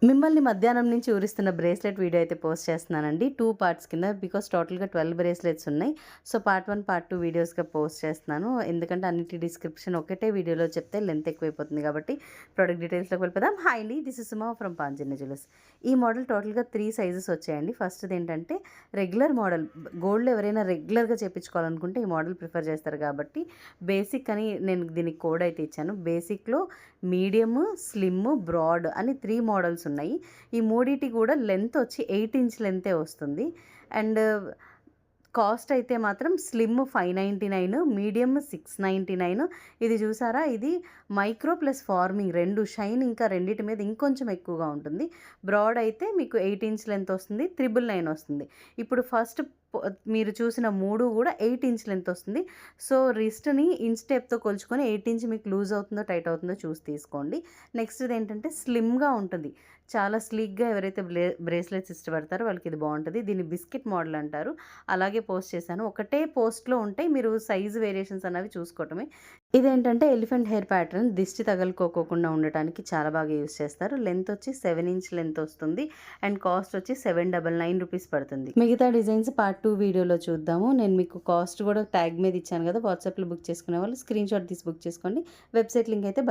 మిమ్మల్ని మధ్యాహ్నం నుంచి ఊరిస్తున్న బ్రేస్లెట్ వీడియో అయితే పోస్ట్ చేస్తున్నానండి 2 పార్ట్స్ కింద. బికాస్ టోటల్‌గా 12 బ్రేస్లెట్స్ ఉన్నాయి. సో, పార్ట్ 1, పార్ట్ 2 వీడియోస్‌గా పోస్ట్ చేస్తున్నాను. ఎందుకంటే అన్నిటి డిస్క్రిప్షన్ ఒకటే వీడియోలో చెప్తే లెంత్ ఎక్కువైపోతుంది కాబట్టి ప్రొడక్ట్ డీటెయిల్స్‌లోకి వెళ్ళిపోదాం. హాయ్ అండి, this is Suma from Panjanya jewellers. ఈ మోడల్ టోటల్‌గా 3 సైజెస్ వచ్చాయండి. ఫస్ట్‌ది ఏంటంటే రెగ్యులర్ మోడల్. గోల్డ్‌లో ఎవరైనా రెగ్యులర్‌గా చేపించుకోవాలనుకుంటే ఈ మోడల్ ప్రిఫర్ చేస్తారు కాబట్టి బేసిక్ అని నేను దీనికి కోడ్ అయితే ఇచ్చాను. బేసిక్‌లో మీడియం, స్లిమ్, బ్రాడ్ అని 3 మోడల్స్ ఉన్నాయి. ఈ మూడిటి కూడా లెంత్ వచ్చి 8 ఇంచ్ లెంతే వస్తుంది. అండ్ కాస్ట్ అయితే మాత్రం స్లిమ్ 599, మీడియం 699. ఇది చూసారా, ఇది మైక్రో ప్లస్ ఫార్మింగ్ 2 షైన్ ఇంకా రెండిటి మీద ఇంకొంచెం ఎక్కువగా ఉంటుంది. బ్రాడ్ అయితే మీకు 8 ఇంచ్ లెంత్ వస్తుంది, 999 వస్తుంది. ఇప్పుడు ఫస్ట్ మీరు చూసిన 3 కూడా 8 ఇంచ్ లెంత్ వస్తుంది. సో, రిస్ట్‌ని ఇంచ్ టేప్‌తో కొలుచుకొని 8 ఇంచ్ మీకు లూజ్ అవుతుందో టైట్ అవుతుందో చూసి తీసుకోండి. నెక్స్ట్‌ది ఏంటంటే స్లిమ్‌గా ఉంటుంది. చాలా స్లీక్‌గా ఎవరైతే బ్రేస్లెట్స్ ఇష్టపడతారో వాళ్ళకి ఇది బావుంటది. దీన్ని బిస్కెట్ మోడల్ అంటారు. అలాగే పోస్ట్ చేశాను. ఒకటే పోస్ట్‌లో ఉంటాయి. మీరు సైజ్ వేరియేషన్స్ అన్నవి చూసుకోవటమే. ఇదేంటంటే ఎలిఫెంట్ హెయిర్ ప్యాటర్న్, దిష్టి తగలుకోకుండా ఉండటానికి చాలా బాగా యూజ్ చేస్తారు. లెంత్ వచ్చి 7 ఇంచ్ లెంత్ వస్తుంది. అండ్ కాస్ట్ వచ్చి 799 రూపీస్ పడుతుంది. మిగతా డిజైన్స్ పార్ట్ 2 వీడియోలో చూద్దాము. నేను మీకు కాస్ట్ కూడా ట్యాగ్ మీద ఇచ్చాను కదా! వాట్సాప్‌లో బుక్ చేసుకునే వాళ్ళు స్క్రీన్‌షాట్ తీసి బుక్ చేసుకోండి. వెబ్‌సైట్ లింక్ అయితే